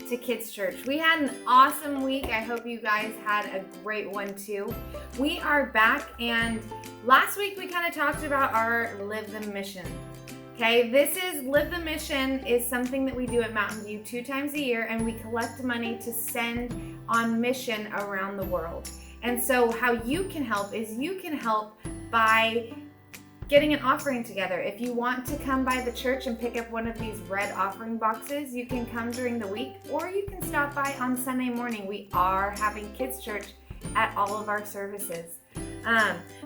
to Kids Church. We had an awesome week. I hope you guys had a great one too. We are back, and last week we kind of talked about our Live the Mission. Okay, this is Live the Mission is something that we do at Mountain View 2 times a year, and we collect money to send on mission around the world. And so how you can help is you can help by getting an offering together. If you want to come by the church and pick up one of these red offering boxes, you can come during the week, or you can stop by on Sunday morning. We are having Kids Church at all of our services.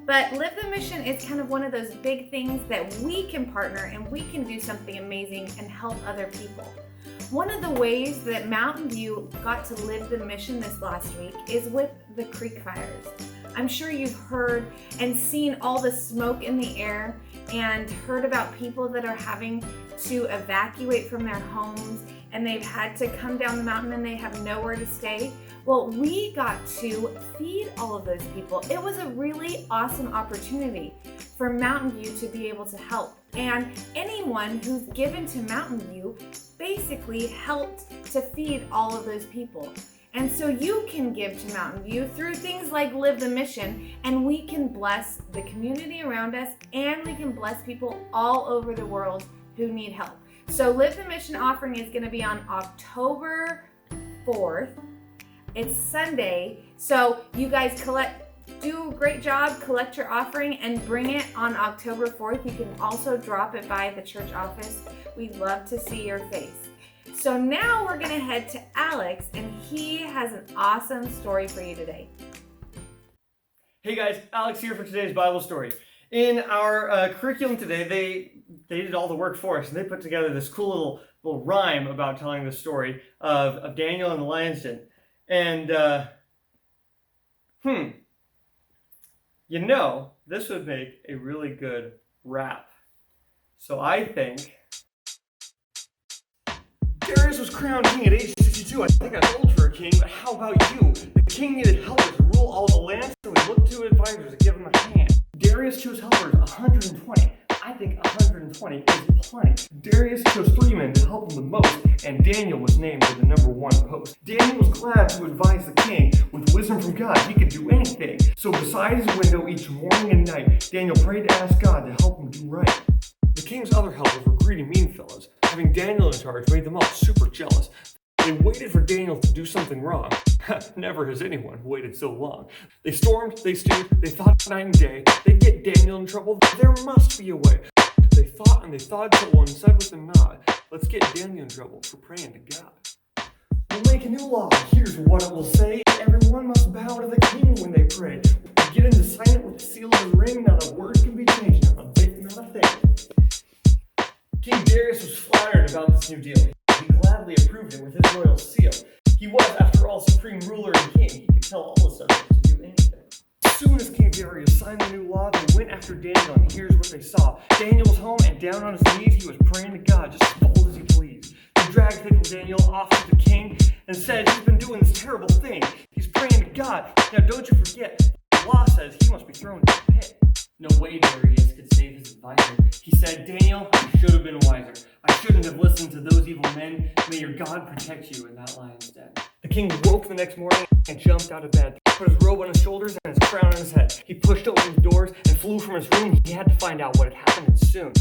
But Live the Mission is kind of one of those big things that we can partner and we can do something amazing and help other people. One of the ways that Mountain View got to live the mission this last week is with the creek fires. I'm sure you've heard and seen all the smoke in the air and heard about people that are having to evacuate from their homes, and they've had to come down the mountain and they have nowhere to stay. Well, we got to feed all of those people. It was a really awesome opportunity for Mountain View to be able to help. And anyone who's given to Mountain View basically helped to feed all of those people. And so you can give to Mountain View through things like Live the Mission, and we can bless the community around us, and we can bless people all over the world who need help. So Live the Mission offering is going to be on October 4th. It's Sunday. So you guys do a great job, collect your offering and bring it on October 4th. You can also drop it by the church office. We'd love to see your face. So now we're gonna head to Alex, and he has an awesome story for you today. Hey guys, Alex here for today's Bible story. In our curriculum today, they did all the work for us, and they put together this cool little rhyme about telling the story of Daniel and the lion's den. And this would make a really good rap. So I think Darius was crowned king at age 62. I think that's old for a king, but how about you? The king needed helpers to rule all the land, so he looked to advisors to give him a hand. Darius chose helpers 120. I think 120 is plenty. Darius chose 3 men to help him the most, and Daniel was named to the #1 post. Daniel was glad to advise the king. With wisdom from God, he could do anything. So beside his window each morning and night, Daniel prayed to ask God to help him do right. The king's other helpers were greedy mean fellows. Having Daniel in charge made them all super jealous. They waited for Daniel to do something wrong. Never has anyone waited so long. They stormed, they stewed, they thought night and day. They'd get Daniel in trouble, there must be a way. They thought and they thought till one said with a nod, let's get Daniel in trouble for praying to God. We'll make a new law, here's what it will say. Everyone must bow to the king when they pray. We get him to sign it with the seal of his ring, not a word can be changed, not a bit, not a thing. King Darius was flattered about this new deal. He gladly approved it with his royal seal. He was, after all, supreme ruler and king. He could tell all the subjects to do anything. As soon as King Darius signed the new law, they went after Daniel, and here's what they saw. Daniel was home, and down on his knees, he was praying to God, just as bold as he pleased. They dragged little Daniel off to the king and said, he's been doing this terrible thing. He's praying to God. Now don't you forget, the law says he must be thrown into the pit. No way Darius could save his advisor. He said, Daniel, you should have been wiser. I shouldn't have listened to those evil men. May your God protect you in that lion's den. The king woke the next morning and jumped out of bed, put his robe on his shoulders and his crown on his head. He pushed open the doors and flew from his room. He had to find out what had happened, and soon.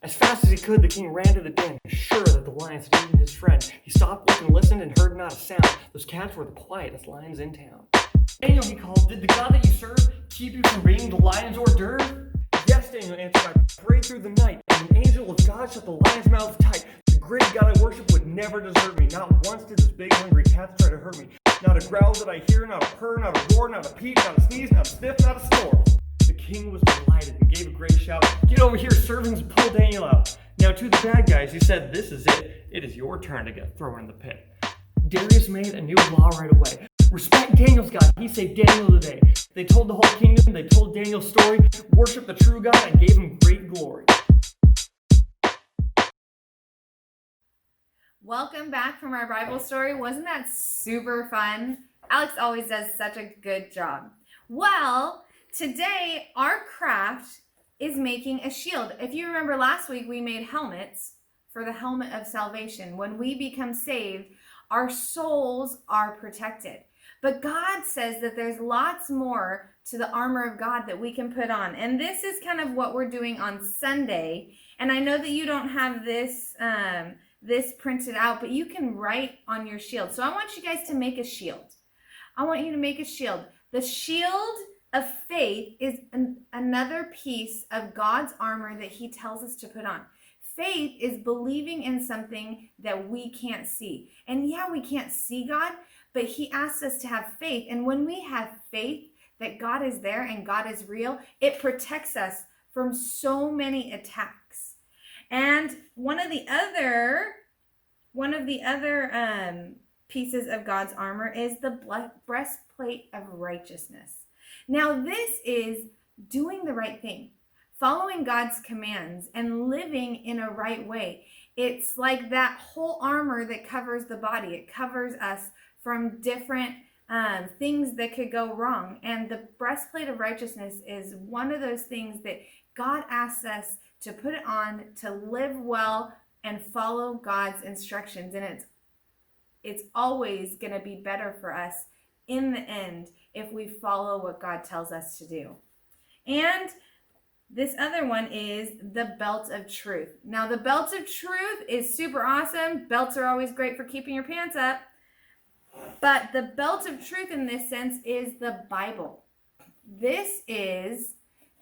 As fast as he could, the king ran to the den, sure that the lions had eaten his friend. He stopped, looked, and listened, and heard not a sound. Those cats were the quietest lions in town. Daniel, he called, did the God that you serve keep you from being the lion's hors d'oeuvre? Yes, Daniel answered, I prayed through the night, and an angel of God shut the lion's mouth tight. The great God I worship would never desert me. Not once did this big hungry cat try to hurt me. Not a growl did I hear, not a purr, not a roar, not a peep, not a sneeze, not a sniff, not a snore. The king was delighted and gave a great shout. Get over here, servants, pull Daniel out. Now to the bad guys, he said, this is it. It is your turn to get thrown in the pit. Darius made a new law right away. Respect Daniel's God. He saved Daniel today. They told the whole kingdom, they told Daniel's story, worshiped the true God, and gave him great glory. Welcome back from our Bible story. Wasn't that super fun? Alex always does such a good job. Well, today our craft is making a shield. If you remember last week, we made helmets for the helmet of salvation. When we become saved, our souls are protected. But God says that there's lots more to the armor of God that we can put on. And this is kind of what we're doing on Sunday. And I know that you don't have this printed out, but you can write on your shield. So I want you guys to make a shield. I want you to make a shield. The shield of faith is another piece of God's armor that he tells us to put on. Faith is believing in something that we can't see. And yeah, we can't see God, but he asks us to have faith. And when we have faith that God is there and God is real, it protects us from so many attacks. And one of the other pieces of God's armor is the breastplate of righteousness. Now, this is doing the right thing, following God's commands and living in a right way. It's like that whole armor that covers the body. It covers us from different things that could go wrong. And the breastplate of righteousness is one of those things that God asks us to put it on to live well and follow God's instructions. And it's always going to be better for us in the end if we follow what God tells us to do. And this other one is the belt of truth. Now, the belt of truth is super awesome. Belts are always great for keeping your pants up. But the belt of truth in this sense is the Bible. This is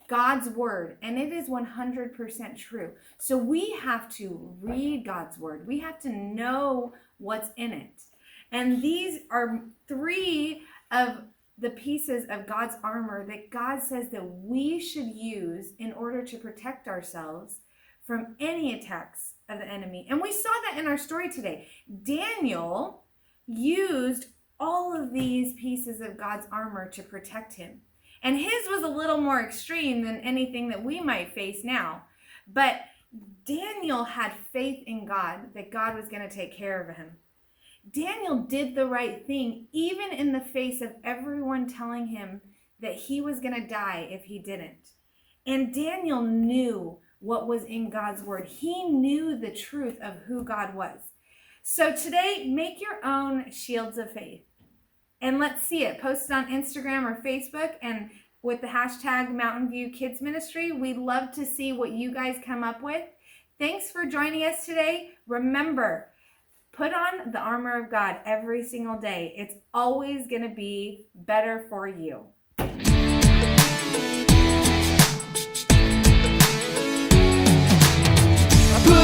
God's word, and it is 100% true. So we have to read God's word. We have to know what's in it. And these are three of the pieces of God's armor that God says that we should use in order to protect ourselves from any attacks of the enemy. And we saw that in our story today. Daniel used all of these pieces of God's armor to protect him. And his was a little more extreme than anything that we might face now. But Daniel had faith in God, that God was going to take care of him. Daniel did the right thing, even in the face of everyone telling him that he was going to die if he didn't. And Daniel knew what was in God's word. He knew the truth of who God was. So today, make your own shields of faith. And let's see it. Post it on Instagram or Facebook, and with the hashtag Mountain View Kids Ministry. We'd love to see what you guys come up with. Thanks for joining us today. Remember, put on the armor of God every single day. It's always going to be better for you. Put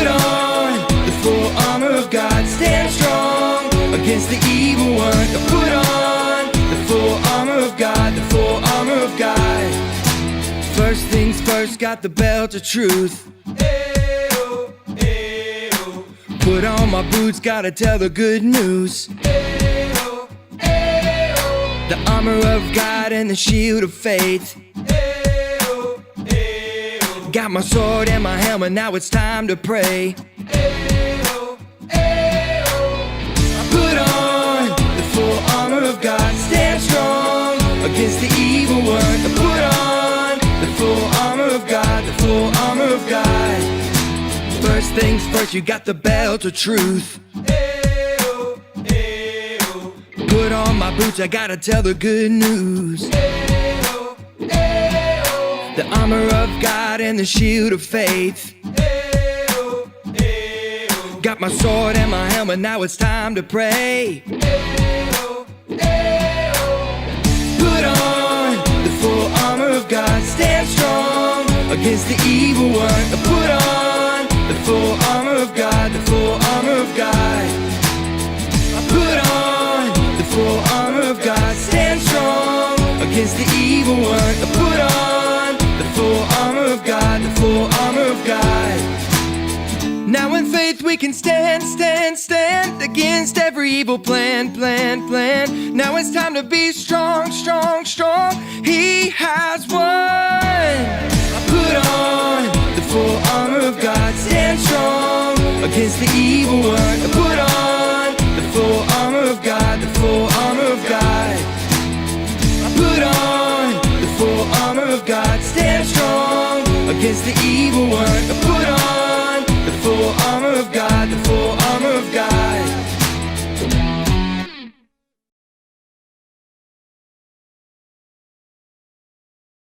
on the full armor of God. Stand strong against the evil one. Put on the full armor of God. The full armor of God. First things first, got the belt of truth. Ayo, ayo. Put on my boots, gotta tell the good news. Ayo, ayo. The armor of God and the shield of faith. Ayo, ayo. Got my sword and my helmet, now it's time to pray. Ayo, ayo. Put on the full armor of God. Stand strong against the evil one. Put on the full armor of God. The full armor of God. First things first, you got the belt of truth. Ayo, ayo. Put on my boots, I gotta tell the good news. Ayo, ayo. The armor of God and the shield of faith. Ayo, ayo. Got my sword and my helmet, now it's time to pray. Ayo, ayo. Put on the full armor of God. Stand strong against the evil one. Put on the full armor of God. The full armor of God. Put on the full armor of God. Stand strong against the evil one. Put on the full armor of God. The full armor of God. Now in faith we can stand against every evil plan. Now it's time to be strong. He has won. Put on the full armor of God. Stand strong against the evil one. Put on the full armor of God. The full armor of God. Put on the full armor of God. Stand strong against the evil one.